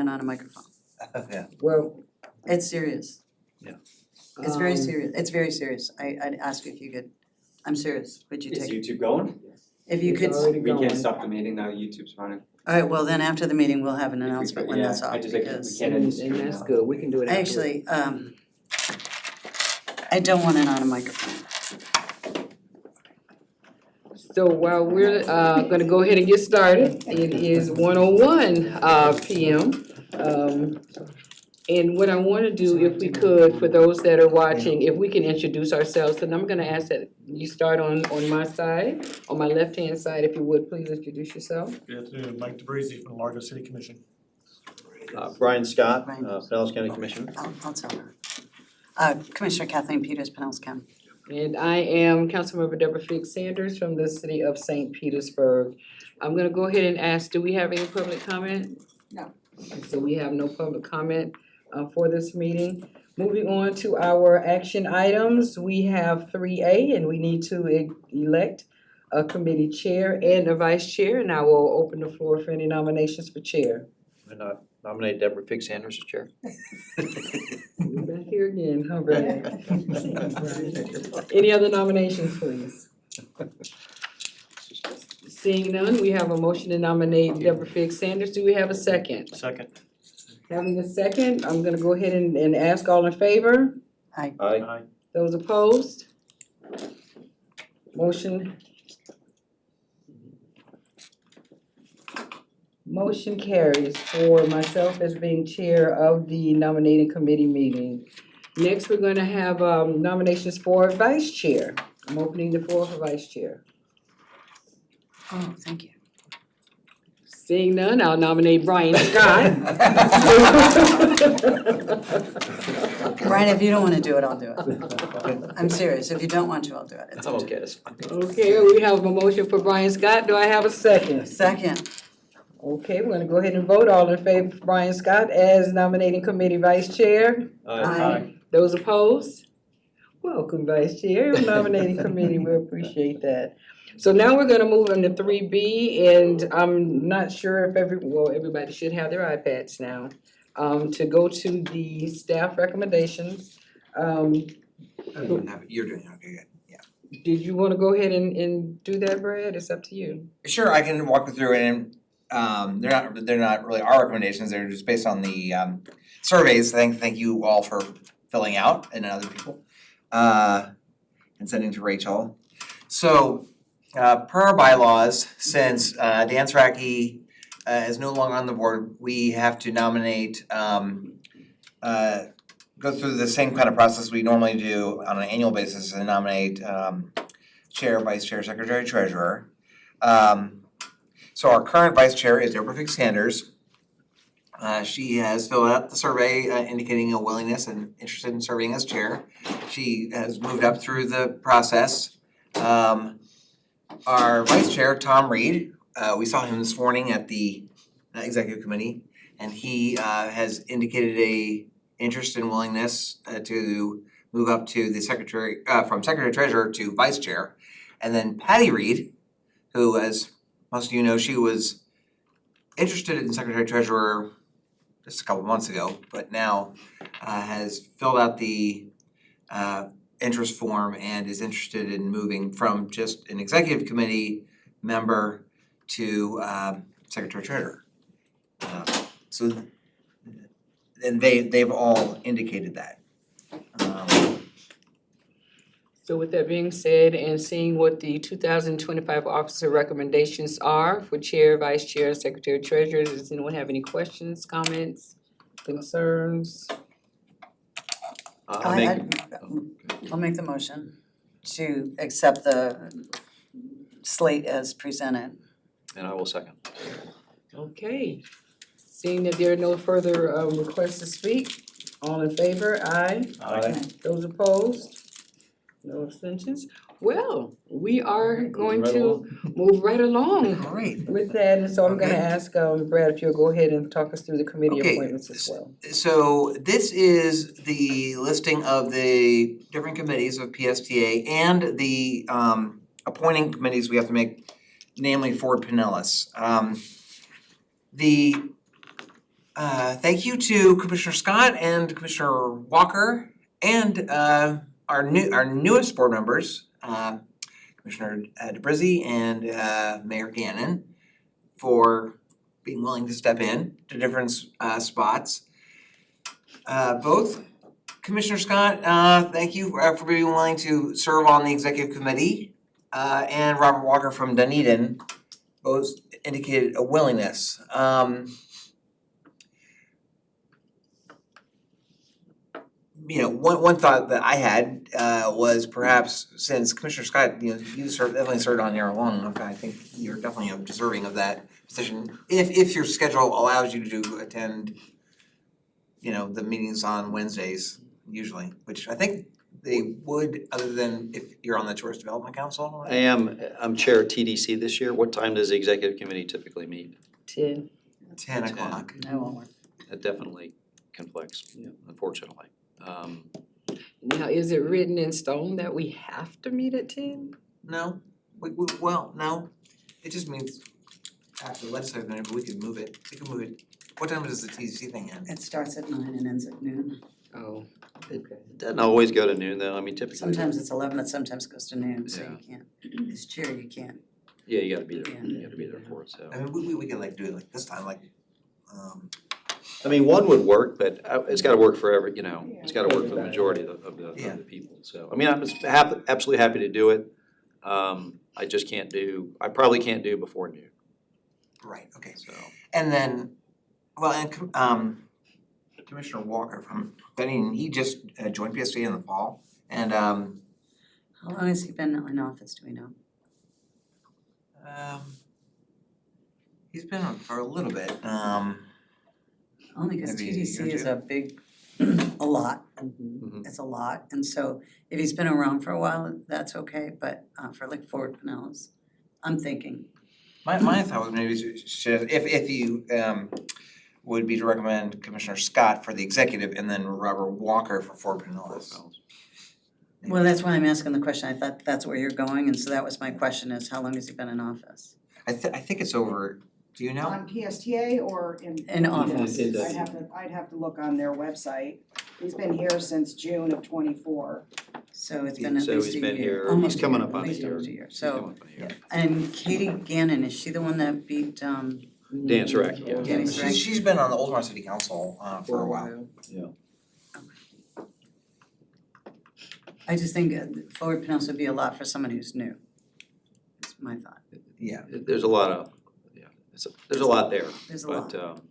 comment on a microphone. Yeah. Well, It's serious. Yeah. It's very serious. It's very serious. I'd ask if you could, I'm serious. Would you Is take, YouTube going? if you It's could, already We can't going. stop the meeting now, YouTube's running. alright, well then after the meeting, we'll have an If we announcement could- when yeah, that's off I just, like, we because can't end the And stream that's now. good, we can do it afterwards. actually, I don't want it on a microphone. So while we're gonna go ahead and get started, it is 1:01 PM. And what I wanna do, if we could, for those that are watching, if we can introduce ourselves, and I'm gonna ask that you start on my side, on my left-hand side, if you would, please introduce yourself. Good afternoon, Mike DeBrezi from the Largo City Commission. Brian Scott, Brian. Pinellas County Commission. I'll tell her. Commissioner Kathleen Peters, Pinellas County. And I am Councilmember Deborah Fix Sanders from the city of St. Petersburg. I'm gonna go ahead and ask, do we have any public comment? No. Okay, so we have no public comment for this meeting. Moving on to our action items, we have 3A, and we need to elect a committee chair and a vice chair, and I will open the floor for any nominations for chair. And nominate Deborah Fig Sanders as chair. We're back here again, huh, Brad? Any other nominations, please? Seeing none, we have a motion to nominate Deborah Fig Sanders. Do we have a second? Second. Having a second, I'm gonna go ahead and ask all in favor. Aye. Aye. Those opposed? Motion carries for myself as being chair of the nominating committee meeting. Next, we're gonna have nominations for vice chair. I'm opening the floor for vice chair. Oh, thank you. Seeing none, I'll nominate Brian Scott. Brian, if you don't wanna do it, I'll do it. I'm serious. If you don't want to, I'll do it. It's I'm up to okay, that's fine. Okay, we have a motion for Brian Scott. Do I have a second? you. Second. Okay, we're gonna go ahead and vote. All in favor of Brian Scott as nominating committee vice chair? Aye. Those opposed? Welcome, Vice Chair, nominating committee, we appreciate that. So now we're gonna move on to 3B, and I'm not sure if everybody should have their iPads now. To go to the staff recommendations. You're doing it, okay, good, yeah. Did you wanna go ahead and do that, Brad? It's up to you. Sure, I can walk you through it, and they're not really our recommendations, they're just based on the surveys. Thank you all for filling out and other people and sending to Rachel. So per our bylaws, since Dan Saraki is no longer on the board, we have to nominate go through the same kind of process we normally do on an annual basis and nominate chair, vice chair, secretary, treasurer. So our current vice chair is Deborah Fig Sanders. She has filled out the survey indicating a willingness and interested in serving as chair. She has moved up through the process. Our vice chair, Tom Reed, we saw him this morning at the executive committee, and he has indicated a interest and willingness to move up to the secretary, from secretary treasurer to vice chair. And then Patty Reed, who, as most of you know, she was interested in secretary treasurer just a couple months ago, but now has filled out the interest form and is interested in moving from just an executive committee member to secretary treasurer. And they've all indicated that. So with that being said, and seeing what the 2025 officer recommendations are for chair, vice chair, secretary, treasurer, does anyone have any questions, comments, concerns? I'll make, I'll make the motion to accept the slate as presented. and I will second. Okay, seeing that there are no further requests to speak, all in favor, aye. Aye. Those opposed? No abstentions? Well, we are going right to along. move right along Great. with that, and so I'm gonna Okay. ask Brad if you'll go ahead and talk us through the committee Okay. appointments as well. So this is the listing of the different committees of PSTA and the appointing committees we have to make, namely for Pinellas. The Thank you to Commissioner Scott and Commissioner Walker and our newest board members, Commissioner DeBrizzi and Mayor Gannon, for being willing to step in to different spots. Both Commissioner Scott, thank you for being willing to serve on the executive committee, and Robert Walker from Dunedin both indicated a willingness. One thought that I had was perhaps since Commissioner Scott, you definitely served on there long enough, I think you're definitely deserving of that position. If your schedule allows you to attend, the meetings on Wednesdays usually, which I think they would, other than if you're on the Tourist Development Council. I'm chair of TDC this year. What time does the executive committee typically meet? 10. 10 o'clock. That won't work. That definitely conflicts, unfortunately. Now, is it written in stone that we have to meet at 10? No, no, it just means after the legislative meeting, but we could move it, What time does the TDC thing end? It starts at 9 and ends at noon. Oh, okay. It doesn't always go to noon though. I mean, typically. Sometimes it's 11, but sometimes it goes to noon, so Yeah. you can't, as chair, you can't. Yeah, you gotta be there. Yeah. You gotta be there for it, so. I mean, we could do it like this time, I mean, one would work, but it's gotta work for it's gotta work for the majority of Yeah. the people, so. I mean, I'm just absolutely happy to do it. I just I probably can't do before noon, right, okay. so. And then, Commissioner Walker from Dunedin, he just joined PSC in the fall, and How long has he been in office, do we know? he's been on for a little bit, Only because Maybe a year or TDC is two. a big, a lot, Mhm. it's a lot, and so if he's been around for a while, that's okay, but for like Fort Pinellas, I'm thinking, My thought was maybe if you would be to recommend Commissioner Scott for the executive and then Robert Walker for Fort Pinellas. well, that's why I'm asking the question, I thought that's where you're going, and so that was my question is, how long has he been in office? I think it's over, do you know? On PSTA or in? In office. In I'd have to look on their website. He's been here since June of '24. So it's been at So least he's a been year, here- almost he's coming a year, up on at a least year. almost a year, He's so, coming up on here. and Katie Gannon, is she the one that beat, Dan Saraki, yeah. Danny Saraki? She's been on the Oldmar City Council for a while. I just think Fort Pinellas would be a lot for someone who's new. That's my thought, Yeah. There's a lot of, there's a lot there, there's a lot. but,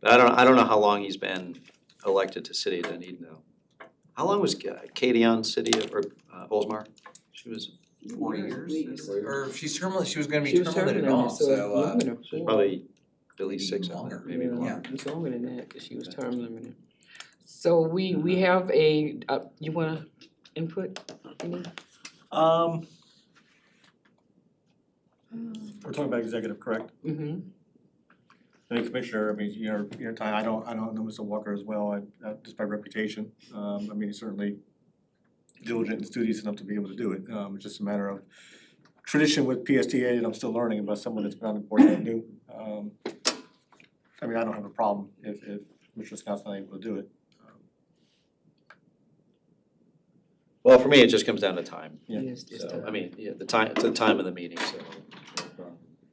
but I don't know how long he's been elected to city of Dunedin though. How long was Katie on city or Oldsmar? She was 4 years, or she was gonna be She was term limited terminated, also, so it's longer than She was 4. probably at least 6, Longer. maybe Yeah, longer. it's longer than that, cause she was term limited. So we have a, you wanna input any? We're talking about executive, correct? Mm-hmm. I mean, Commissioner, I mean, your time, I don't know Mr. Walker as well, just by reputation. I mean, he's certainly diligent and studious enough to be able to do it. It's just a matter of tradition with PSTA that I'm still learning about someone that's been on the board that new. I mean, I don't have a problem if Mr. Scott's not able to do it. Well, for me, it just comes down to time. Yeah. Yes, this So, time. I mean, the time, it's the time of the meeting, so.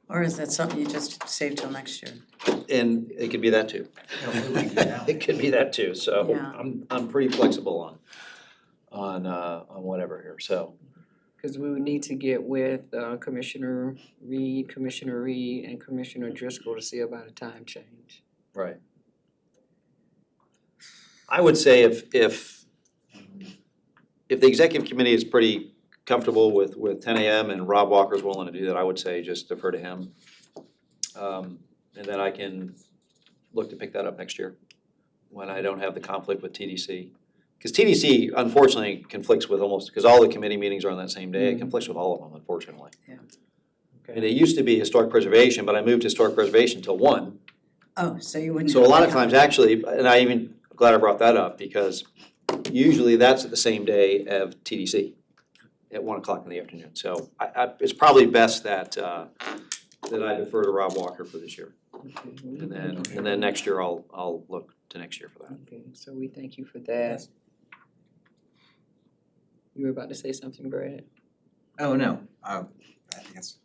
Or is that something you just save till next year? And it could be that too. It could be that too, so Yeah. I'm pretty flexible on whatever here, so. Cause we would need to get with Commissioner Reed, and Commissioner Driscoll to see about a time change. Right. I would say if the executive committee is pretty comfortable with 10 AM and Rob Walker's willing to do that, I would say just defer to him. And then I can look to pick that up next year when I don't have the conflict with TDC. Because TDC unfortunately conflicts with because all the committee meetings are on that same day, it conflicts with all of them unfortunately. And it used to be historic preservation, but I moved historic preservation till 1. Oh, so you wouldn't. So a have lot that of times actually, and I'm glad I brought that up because usually that's at the same day of TDC at 1 o'clock in the afternoon. So it's probably best that I defer to Rob Walker for this year. And then next year I'll look to next year for that. Okay, so we thank you for that. You were about to say something, Brad? Oh, no, I think it's,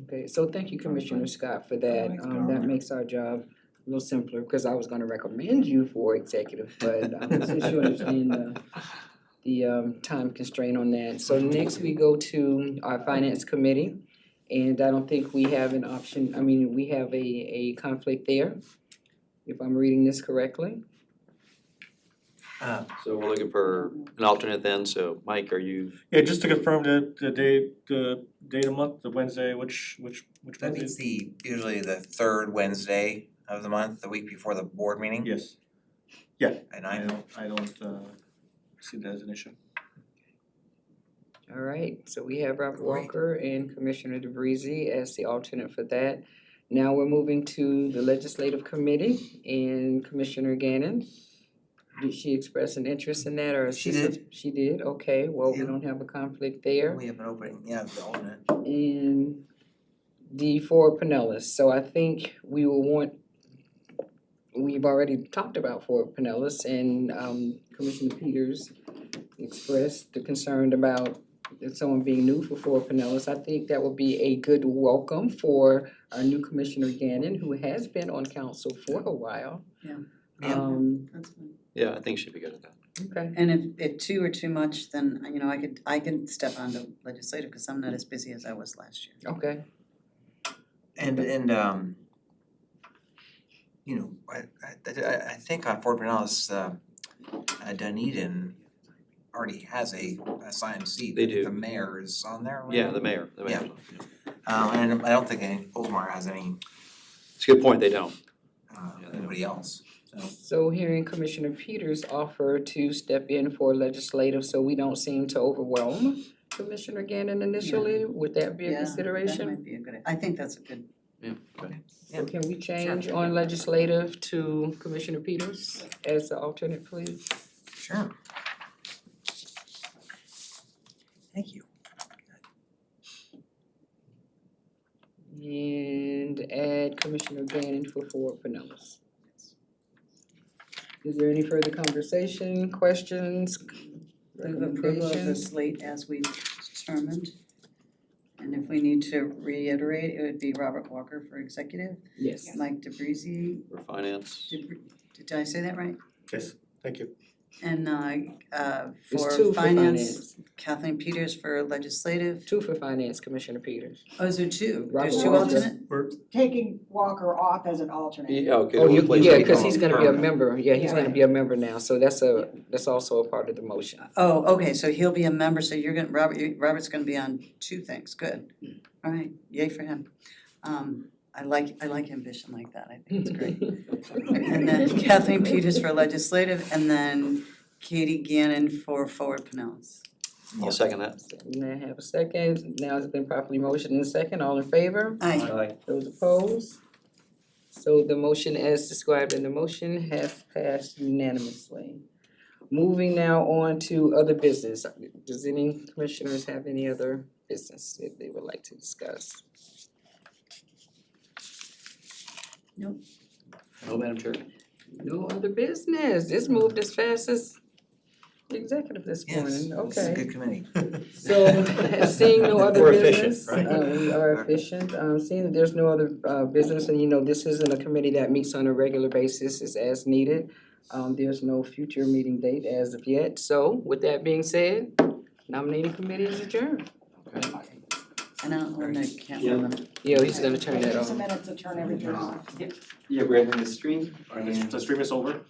Okay, so thank you, Commissioner Scott, for that. That makes our job a little simpler, because I was gonna recommend you for executive, but since you understand the time constraint on that. So next we go to our Finance Committee, and I don't think we have an option, I mean, we have a conflict there, if I'm reading this correctly. So we're looking for an alternate then, so Mike, are you, Yeah, just to confirm the date of month, the Wednesday, which I think Wednesday? it's usually the third Wednesday of the month, the week before the board meeting. Yes, At I 9. don't see that as an issue. All right, so we have Robert Walker and Commissioner DeBreezy as the alternate for that. Now we're moving to the Legislative Committee and Commissioner Gannon. Did she express an interest in that, or? She did. She did, okay, well, we Yeah. don't have a conflict there. We have an opening, yeah, the alternate. And the Ford Pinellas, so I think we will want, we've already talked about Ford Pinellas, and Commissioner Peters expressed the concern about someone being new for Ford Pinellas. I think that would be a good welcome for our new Commissioner Gannon, who has been on council for a while. Yeah. That's fine. yeah, I think she'd be good at that. Okay. And if two are too much, then, you know, I can step onto legislative, because I'm not as busy as I was last year. Okay, And you know, I think on Fort Pinellas, Dunedin already has a assigned seat. They do. The mayor is on there, right? Yeah, the mayor. Yeah. And I don't think Omar has any, It's a good point, they don't. anybody else, so. so hearing Commissioner Peters offer to step in for legislative, so we don't seem to overwhelm Commissioner Gannon initially, would that be a Yeah, consideration? that might be a good, I think that's a good, Yeah, okay. So can we change on legislative to Commissioner Peters as the alternate, please? Sure. Thank you. And add Commissioner Gannon for Ford Pinellas. Is there any further conversation, questions, move approval of the recommendations? slate as we determined. And if we need to reiterate, it would be Robert Walker for executive, Yes. Mike DeBreezy, For finance, did I say that right? Yes, thank you. And It's for two for finance, Kathleen Peters for legislative. Two for finance, Commissioner Peters. Oh, is there two? Robert There's two Walker. alternate? Taking Walker off as an alternate. yeah, okay. Oh, we'll you, place yeah, it cause on he's gonna be a permanent. member, yeah, he's gonna be a member now, so that's also a part of the motion. Oh, okay, so he'll be a member, so you're gonna, Robert's gonna be on two things, good. All right, yay for him. I like ambition like that, I think it's great. And then Kathleen Peters for legislative, and then Katie Gannon for Forward Pinellas. I'll second that. May I have a second? Now it's been properly motioned and second, all in favor? Aye. Those opposed? So the motion as described in the motion has passed unanimously. Moving now on to other business. Does any commissioners have any other business that they would like to discuss? No, Madam Chair. No other business. This moved as fast as the executive this Yes, morning, this is a okay. good committee. So, seeing no other We're business, efficient, right? we are efficient, seeing that there's no other, business, and you know, this isn't a committee that meets on a regular basis, it's as needed. There's no future meeting date as of yet, so with that being said, nominating committee is adjourned. And I can't remember. Yeah, he's gonna turn that Takes a on. minute to turn everything off. Yeah, we're in the stream. Alright, the stream is over.